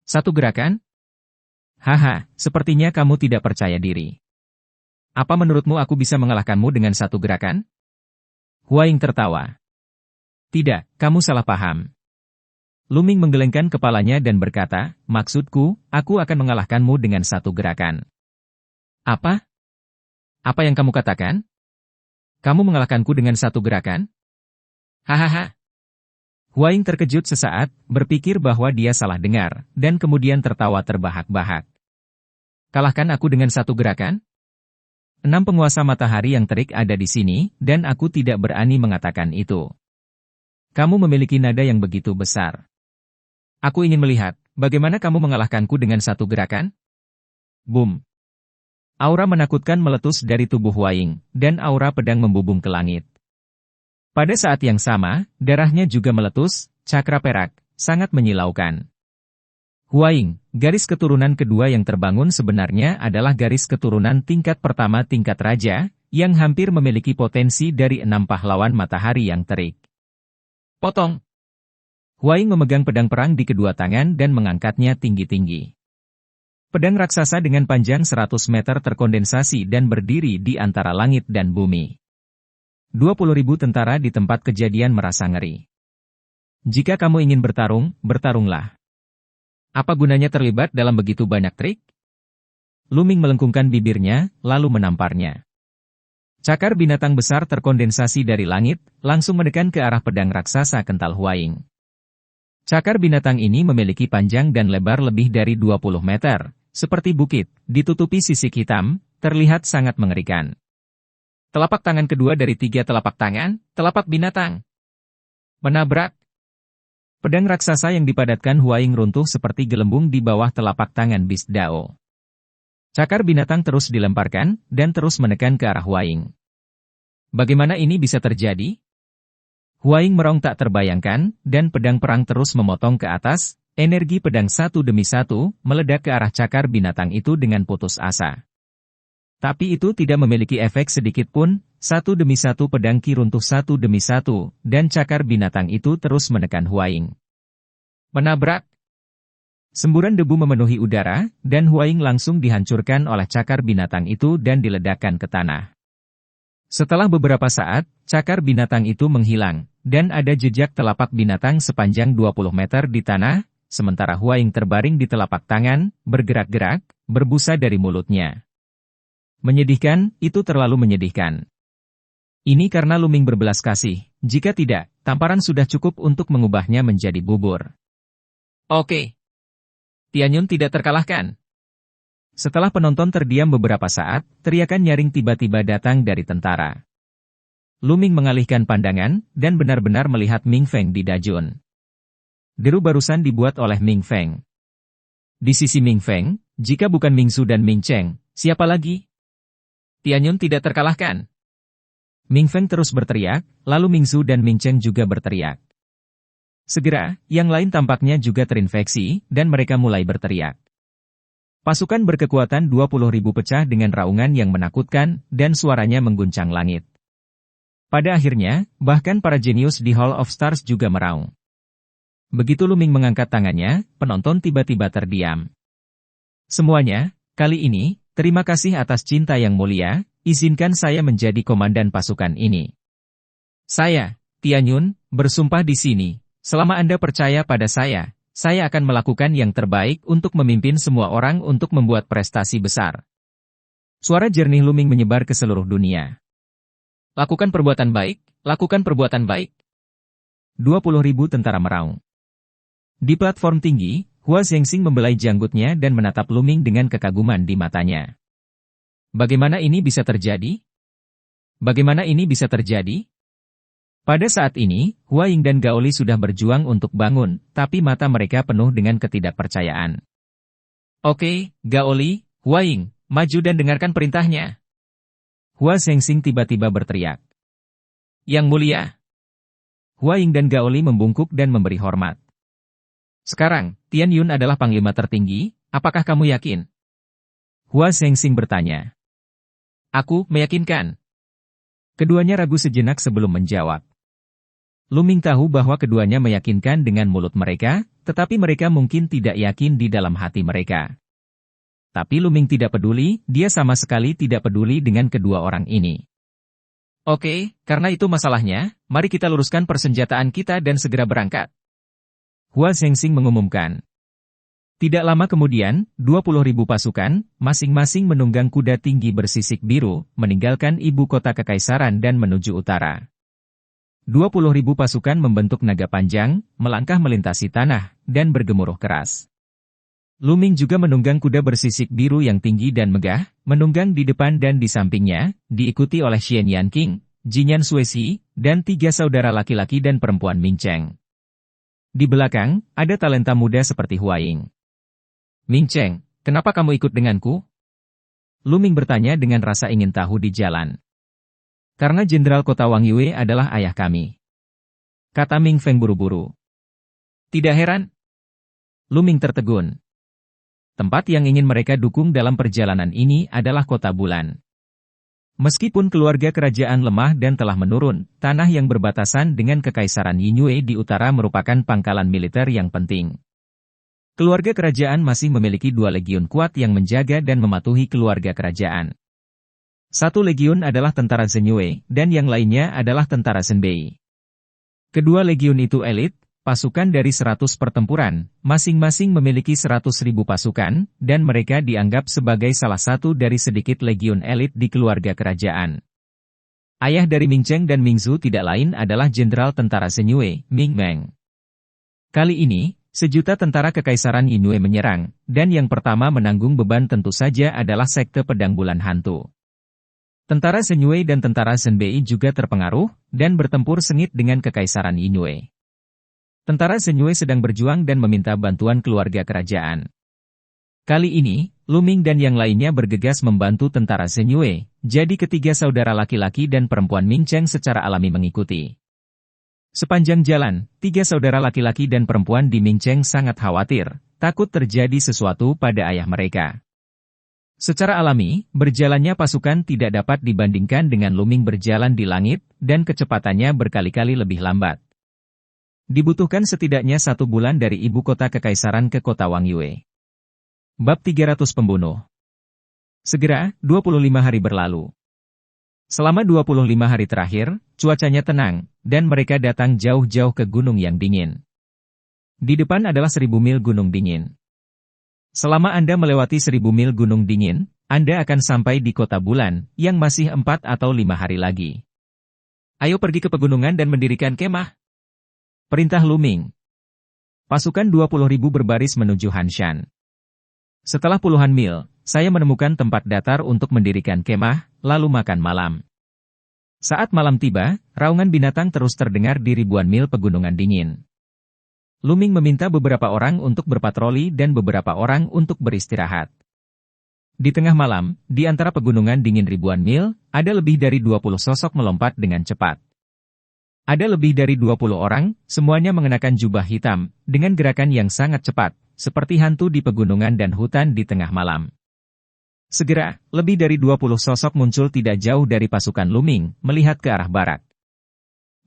1 gerakan? Haha, sepertinya kamu tidak percaya diri. Apa menurutmu aku bisa mengalahkanmu dengan 1 gerakan? Huaing tertawa. Tidak, kamu salah paham. Luming menggelengkan kepalanya dan berkata, maksudku, aku akan mengalahkanmu dengan satu gerakan. Apa? Apa yang kamu katakan? Kamu mengalahkanku dengan satu gerakan? Hahaha. Huaing terkejut sesaat, berpikir bahwa dia salah dengar, dan kemudian tertawa terbahak-bahak. Kalahkan aku dengan satu gerakan? 6 penguasa matahari yang terik ada di sini, dan aku tidak berani mengatakan itu. Kamu memiliki nada yang begitu besar. Aku ingin melihat, bagaimana kamu mengalahkanku dengan satu gerakan? Boom. Aura menakutkan meletus dari tubuh Huaing, dan aura pedang membubung ke langit. Pada saat yang sama, darahnya juga meletus, cakra perak, sangat menyilaukan. Huaing, garis keturunan kedua yang terbangun sebenarnya adalah garis keturunan tingkat pertama tingkat raja, yang hampir memiliki potensi dari 6 pahlawan matahari yang terik. Potong! Huaing memegang pedang perang di kedua tangan dan mengangkatnya tinggi-tinggi. Pedang raksasa dengan panjang 100 meter terkondensasi dan berdiri di antara langit dan bumi. 20.000 tentara di tempat kejadian merasa ngeri. Jika kamu ingin bertarung, bertarunglah. Apa gunanya terlibat dalam begitu banyak trik? Luming melengkungkan bibirnya, lalu menamparnya. Cakar binatang besar terkondensasi dari langit, langsung mendekan ke arah pedang raksasa kental Huaing. Cakar binatang ini memiliki panjang dan lebar lebih dari 20 meter, seperti bukit, ditutupi sisik hitam, terlihat sangat mengerikan. Telapak tangan kedua dari 3 telapak tangan, telapak binatang. Menabrak. Pedang raksasa yang dipadatkan Huaing runtuh seperti gelembung di bawah telapak tangan Beast Dao. Cakar binatang terus dilemparkan, dan terus menekan ke arah Huaing. Bagaimana ini bisa terjadi? Huaing merong tak terbayangkan, dan pedang perang terus memotong ke atas, energi pedang satu demi satu, meledak ke arah cakar binatang itu dengan putus asa. Tapi itu tidak memiliki efek sedikit pun, satu demi satu pedang Qi runtuh satu demi satu, dan cakar binatang itu terus menekan Huaing. Menabrak. Semburan debu memenuhi udara, dan Huaing langsung dihancurkan oleh cakar binatang itu dan diledakkan ke tanah. Setelah beberapa saat, cakar binatang itu menghilang, dan ada jejak telapak binatang sepanjang 20 meter di tanah, sementara Huaing terbaring di telapak tangan, bergerak-gerak, berbusa dari mulutnya. Menyedihkan, itu terlalu menyedihkan. Ini karena Luming berbelas kasih, jika tidak, tamparan sudah cukup untuk mengubahnya menjadi bubur. Oke. Tianyun tidak terkalahkan. Setelah penonton terdiam beberapa saat, teriakan nyaring tiba-tiba datang dari tentara. Luming mengalihkan pandangan, dan benar-benar melihat Ming Feng di Dajun. Deru barusan dibuat oleh Ming Feng. Di sisi Ming Feng, jika bukan Ming Su dan Ming Cheng, siapa lagi? Tianyun tidak terkalahkan. Ming Feng terus berteriak, lalu Ming Su dan Ming Cheng juga berteriak. Segera, yang lain tampaknya juga terinfeksi, dan mereka mulai berteriak. Pasukan berkekuatan 20.000 pecah dengan raungan yang menakutkan, dan suaranya mengguncang langit. Pada akhirnya, bahkan para jenius di Hall of Stars juga meraung. Begitu Luming mengangkat tangannya, penonton tiba-tiba terdiam. Semuanya, kali ini, terima kasih atas cinta yang mulia, izinkan saya menjadi komandan pasukan ini. Saya, Tianyun, bersumpah di sini, selama Anda percaya pada saya akan melakukan yang terbaik untuk memimpin semua orang untuk membuat prestasi besar. Suara jernih Luming menyebar ke seluruh dunia. Lakukan perbuatan baik, lakukan perbuatan baik. 20.000 tentara meraung. Di platform tinggi, Hua Zhengxing membelai janggutnya dan menatap Luming dengan kekaguman di matanya. Bagaimana ini bisa terjadi? Bagaimana ini bisa terjadi? Pada saat ini, Huaing dan Gaoli sudah berjuang untuk bangun, tapi mata mereka penuh dengan ketidakpercayaan. Oke, Gaoli, Huaing, maju dan dengarkan perintahnya. Hua Zhengxing tiba-tiba berteriak. Yang mulia. Huaing dan Gaoli membungkuk dan memberi hormat. Sekarang, Tianyun adalah panglima tertinggi, apakah kamu yakin? Hua Zhengxing bertanya. Aku meyakinkan. Keduanya ragu sejenak sebelum menjawab. Luming tahu bahwa keduanya meyakinkan dengan mulut mereka, tetapi mereka mungkin tidak yakin di dalam hati mereka. Tapi Luming tidak peduli, dia sama sekali tidak peduli dengan kedua orang ini. Oke, karena itu masalahnya, mari kita luruskan persenjataan kita dan segera berangkat. Hua Zhengxing mengumumkan. Tidak lama kemudian, 20.000 pasukan, masing-masing menunggang kuda tinggi bersisik biru, meninggalkan ibu kota kekaisaran dan menuju utara. 20.000 pasukan membentuk naga panjang, melangkah melintasi tanah, dan bergemuruh keras. Lu Ming juga menunggang kuda bersisik biru yang tinggi dan megah, menunggang di depan dan di sampingnya, diikuti oleh Xian Yanqing, Jinyan Suesi, dan 3 saudara laki-laki dan perempuan Ming Cheng. Di belakang, ada talenta muda seperti Hua Ying. Ming Cheng, kenapa kamu ikut denganku? Lu Ming bertanya dengan rasa ingin tahu di jalan. Karena Jenderal Kota Wang Yue adalah ayah kami. Kata Ming Feng buru-buru. Tidak heran. Lu Ming tertegun. Tempat yang ingin mereka dukung dalam perjalanan ini adalah Kota Bulan. Meskipun keluarga kerajaan lemah dan telah menurun, tanah yang berbatasan dengan Kekaisaran Yingyue di utara merupakan pangkalan militer yang penting. Keluarga kerajaan masih memiliki 2 legiun kuat yang menjaga dan mematuhi keluarga kerajaan. 1 legiun adalah tentara Zhenyue, dan yang lainnya adalah tentara Zhenbei. Kedua legiun itu elit, pasukan dari 100 pertempuran, masing-masing memiliki 100.000 pasukan, dan mereka dianggap sebagai salah satu dari sedikit legiun elit di keluarga kerajaan. Ayah dari Ming Cheng dan Ming Zhu tidak lain adalah jenderal tentara Zhenyue, Ming Meng. Kali ini, 1.000.000 tentara Kekaisaran Yingyue menyerang, dan yang pertama menanggung beban tentu saja adalah sekte pedang bulan hantu. Tentara Zhenyue dan tentara Zhenbei juga terpengaruh, dan bertempur sengit dengan Kekaisaran Yingyue. Tentara Zhenyue sedang berjuang dan meminta bantuan keluarga kerajaan. Kali ini, Lu Ming dan yang lainnya bergegas membantu tentara Zhenyue, jadi ketiga saudara laki-laki dan perempuan Ming Cheng secara alami mengikuti. Sepanjang jalan, 3 saudara laki-laki dan perempuan di Ming Cheng sangat khawatir, takut terjadi sesuatu pada ayah mereka. Secara alami, berjalannya pasukan tidak dapat dibandingkan dengan Lu Ming berjalan di langit, dan kecepatannya berkali-kali lebih lambat. Dibutuhkan setidaknya 1 bulan dari ibu kota kekaisaran ke kota Wang Yue. Bab 300 Pembunuh. Segera, 25 hari berlalu. Selama 25 hari terakhir, cuacanya tenang, dan mereka datang jauh-jauh ke gunung yang dingin. Di depan adalah 1.000 mil gunung dingin. Selama Anda melewati 1.000 mil gunung dingin, Anda akan sampai di kota bulan, yang masih 4 atau 5 hari lagi. Ayo pergi ke pegunungan dan mendirikan kemah. Perintah Lu Ming. Pasukan 20.000 berbaris menuju Hanshan. Setelah puluhan mil, saya menemukan tempat datar untuk mendirikan kemah, lalu makan malam. Saat malam tiba, raungan binatang terus terdengar di ribuan mil pegunungan dingin. Lu Ming meminta beberapa orang untuk berpatroli dan beberapa orang untuk beristirahat. Di tengah malam, di antara pegunungan dingin ribuan mil, ada lebih dari 20 sosok melompat dengan cepat. Ada lebih dari 20 orang, semuanya mengenakan jubah hitam, dengan gerakan yang sangat cepat, seperti hantu di pegunungan dan hutan di tengah malam. Segera, lebih dari 20 sosok muncul tidak jauh dari pasukan Lu Ming, melihat ke arah barat.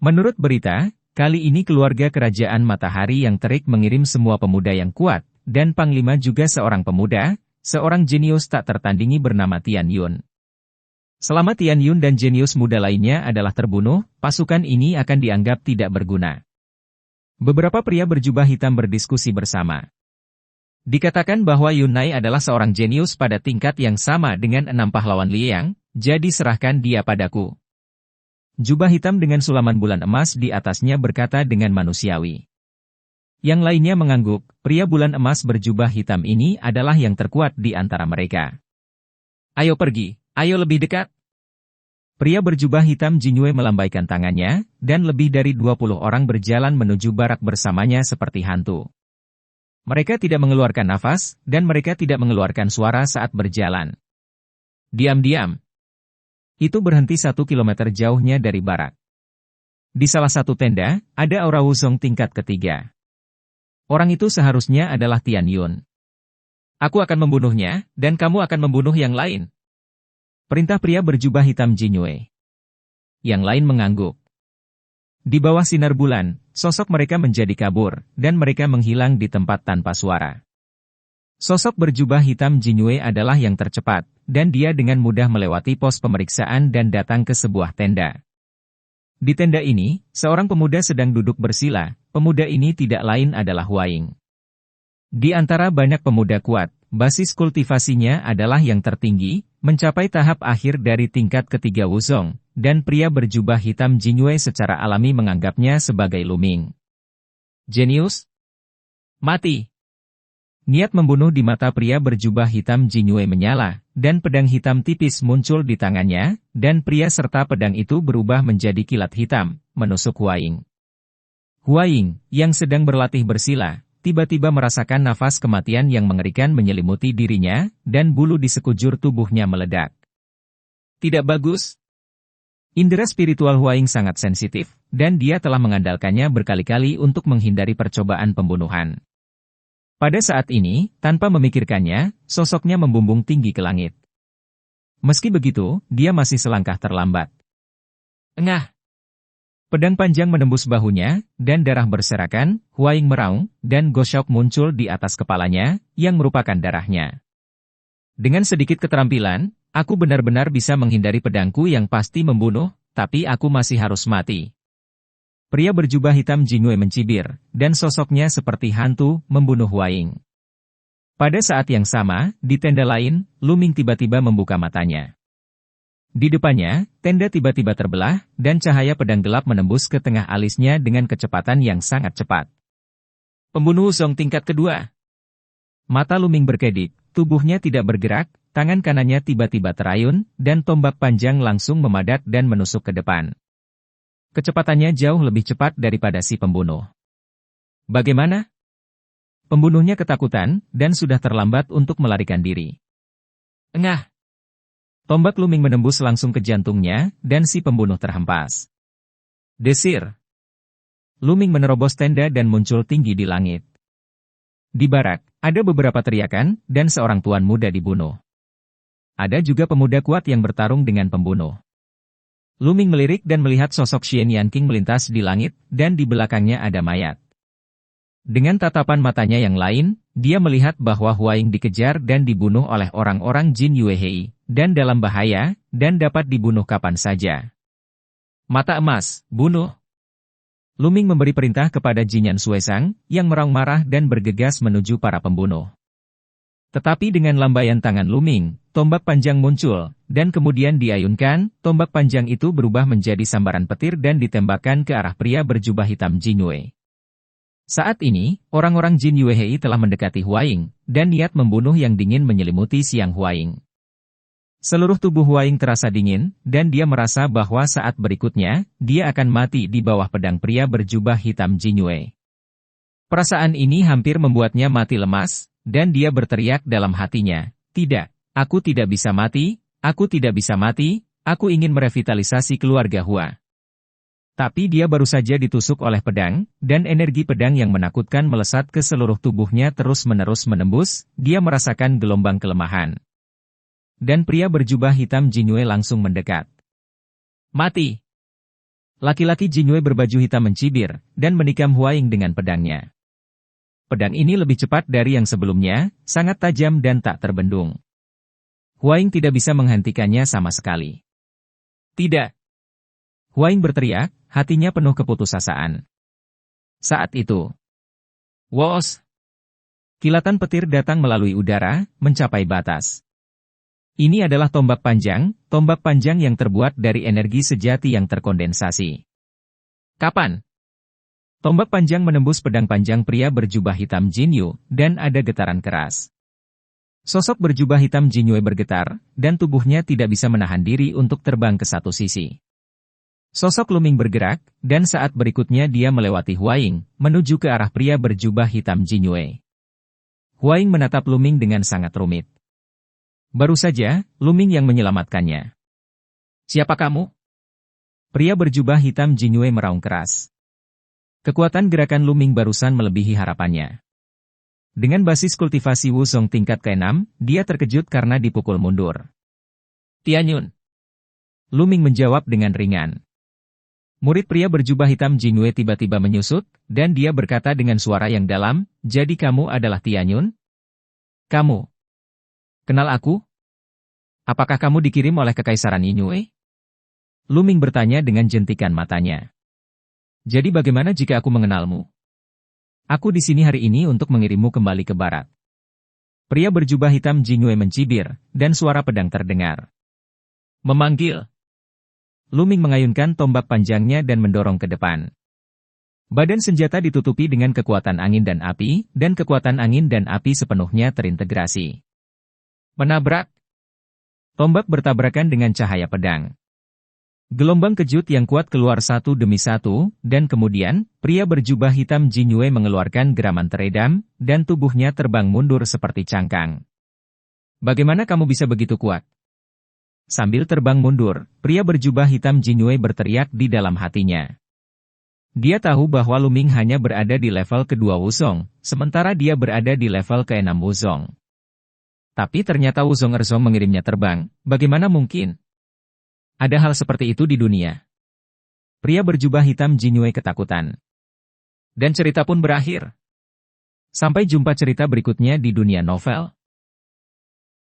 Menurut berita, kali ini keluarga kerajaan Matahari yang Terik mengirim semua pemuda yang kuat, dan Panglima juga seorang pemuda, seorang jenius tak tertandingi bernama Tian Yun. Selama Tian Yun dan jenius muda lainnya adalah terbunuh, pasukan ini akan dianggap tidak berguna. Beberapa pria berjubah hitam berdiskusi bersama. Dikatakan bahwa Yunai adalah seorang jenius pada tingkat yang sama dengan 6 pahlawan Liang, jadi serahkan dia padaku. Jubah hitam dengan sulaman bulan emas di atasnya berkata dengan manusiawi. Yang lainnya mengangguk, pria bulan emas berjubah hitam ini adalah yang terkuat di antara mereka. Ayo pergi, ayo lebih dekat. Pria berjubah hitam Jingyue melambaikan tangannya, dan lebih dari 20 orang berjalan menuju barak bersamanya seperti hantu. Mereka tidak mengeluarkan nafas, dan mereka tidak mengeluarkan suara saat berjalan. Diam-diam. Itu berhenti 1 kilometer jauhnya dari barak. Di salah satu tenda, ada aura wuzong tingkat ketiga. Orang itu seharusnya adalah Tian Yun. Aku akan membunuhnya, dan kamu akan membunuh yang lain. Perintah pria berjubah hitam Jingyue. Yang lain mengangguk. Di bawah sinar bulan, sosok mereka menjadi kabur, dan mereka menghilang di tempat tanpa suara. Sosok berjubah hitam Jinyue adalah yang tercepat, dan dia dengan mudah melewati pos pemeriksaan dan datang ke sebuah tenda. Di tenda ini, seorang pemuda sedang duduk bersila. Pemuda ini tidak lain adalah Huaing. Di antara banyak pemuda kuat, basis kultivasinya adalah yang tertinggi, mencapai tahap akhir dari tingkat ketiga Wuzong, dan pria berjubah hitam Jinyue secara alami menganggapnya sebagai Luming. Jenius? Mati! Niat membunuh di mata pria berjubah hitam Jinyue menyala, dan pedang hitam tipis muncul di tangannya, dan pria serta pedang itu berubah menjadi kilat hitam, menusuk Huaing. Huaing, yang sedang berlatih bersila, tiba-tiba merasakan nafas kematian yang mengerikan menyelimuti dirinya, dan bulu di sekujur tubuhnya meledak. Tidak bagus. Indera spiritual Huaing sangat sensitif, dan dia telah mengandalkannya berkali-kali untuk menghindari percobaan pembunuhan. Pada saat ini, tanpa memikirkannya, sosoknya membumbung tinggi ke langit. Meski begitu, dia masih selangkah terlambat. Engah! Pedang panjang menembus bahunya, dan darah berserakan, Huaing meraung, dan gosok muncul di atas kepalanya, yang merupakan darahnya. Dengan sedikit keterampilan, aku benar-benar bisa menghindari pedangku yang pasti membunuh, tapi aku masih harus mati. Pria berjubah hitam Jinyue mencibir, dan sosoknya seperti hantu, membunuh Huaing. Pada saat yang sama, di tenda lain, Luming tiba-tiba membuka matanya. Di depannya, tenda tiba-tiba terbelah, dan cahaya pedang gelap menembus ke tengah alisnya dengan kecepatan yang sangat cepat. Pembunuh Wuzong tingkat kedua. Mata Luming berkedip, tubuhnya tidak bergerak, tangan kanannya tiba-tiba terayun, dan tombak panjang langsung memadat dan menusuk ke depan. Kecepatannya jauh lebih cepat daripada si pembunuh. Bagaimana? Pembunuhnya ketakutan, dan sudah terlambat untuk melarikan diri. Engah! Tombak Luming menembus langsung ke jantungnya, dan si pembunuh terhempas. Desir! Luming menerobos tenda dan muncul tinggi di langit. Di barak, ada beberapa teriakan, dan seorang tuan muda dibunuh. Ada juga pemuda kuat yang bertarung dengan pembunuh. Luming melirik dan melihat sosok Xian Yanqing melintas di langit, dan di belakangnya ada mayat. Dengan tatapan matanya yang lain, dia melihat bahwa Huaing dikejar dan dibunuh oleh orang-orang Jin Yuehei, dan dalam bahaya, dan dapat dibunuh kapan saja. Mata emas, bunuh! Luming memberi perintah kepada Jinyan Suesang, yang meraung marah dan bergegas menuju para pembunuh. Tetapi dengan lambaian tangan Luming, tombak panjang muncul, dan kemudian diayunkan, tombak panjang itu berubah menjadi sambaran petir dan ditembakkan ke arah pria berjubah hitam Jinyue. Saat ini, orang-orang Jin Yuehei telah mendekati Huaing, dan niat membunuh yang dingin menyelimuti siang Huaing. Seluruh tubuh Huaing terasa dingin, dan dia merasa bahwa saat berikutnya, dia akan mati di bawah pedang pria berjubah hitam Jinyue. Perasaan ini hampir membuatnya mati lemas, dan dia berteriak dalam hatinya, "Tidak, aku tidak bisa mati, aku tidak bisa mati, aku ingin merevitalisasi keluarga Hua." Tapi dia baru saja ditusuk oleh pedang, dan energi pedang yang menakutkan melesat ke seluruh tubuhnya terus-menerus menembus, dia merasakan gelombang kelemahan. Dan pria berjubah hitam Jinyue langsung mendekat. Mati! Laki-laki Jinyue berbaju hitam mencibir, dan menikam Huaing dengan pedangnya. Pedang ini lebih cepat dari yang sebelumnya, sangat tajam dan tak terbendung. Huaing tidak bisa menghentikannya sama sekali. Tidak! Huaing berteriak, hatinya penuh keputusasaan. Saat itu, wos! Kilatan petir datang melalui udara, mencapai batas. Ini adalah tombak panjang yang terbuat dari energi sejati yang terkondensasi. Kapan? Tombak panjang menembus pedang panjang pria berjubah hitam Jinyu, dan ada getaran keras. Sosok berjubah hitam Jinyue bergetar, dan tubuhnya tidak bisa menahan diri untuk terbang ke satu sisi. Sosok Luming bergerak, dan saat berikutnya dia melewati Huaing, menuju ke arah pria berjubah hitam Jinyue. Huaing menatap Luming dengan sangat rumit. Baru saja, Luming yang menyelamatkannya. Siapa kamu? Pria berjubah hitam Jinyue meraung keras. Kekuatan gerakan Luming barusan melebihi harapannya. Dengan basis kultivasi Wuzong tingkat ke-6, dia terkejut karena dipukul mundur. Tianyun. Luming menjawab dengan ringan. Murid pria berjubah hitam Jinyue tiba-tiba menyusut, dan dia berkata dengan suara yang dalam, "Jadi kamu adalah Tianyun?" Kamu kenal aku? Apakah kamu dikirim oleh Kekaisaran Yingyue? Lu Ming bertanya dengan jentikan matanya. Jadi bagaimana jika aku mengenalmu? Aku di sini hari ini untuk mengirimmu kembali ke barat. Pria berjubah hitam Jingyue mencibir, dan suara pedang terdengar. Memanggil. Lu Ming mengayunkan tombak panjangnya dan mendorong ke depan. Badan senjata ditutupi dengan kekuatan angin dan api, dan kekuatan angin dan api sepenuhnya terintegrasi. Menabrak. Tombak bertabrakan dengan cahaya pedang. Gelombang kejut yang kuat keluar satu demi satu, dan kemudian, pria berjubah hitam Jingyue mengeluarkan geraman teredam, dan tubuhnya terbang mundur seperti cangkang. Bagaimana kamu bisa begitu kuat? Sambil terbang mundur, pria berjubah hitam Jingyue berteriak di dalam hatinya. Dia tahu bahwa Lu Ming hanya berada di level kedua Wuzong, sementara dia berada di level ke-6 Wuzong. Tapi ternyata Wuzong Erzong mengirimnya terbang, bagaimana mungkin? Ada hal seperti itu di dunia. Pria berjubah hitam Jingyue ketakutan. Dan cerita pun berakhir. Sampai jumpa cerita berikutnya di dunia novel.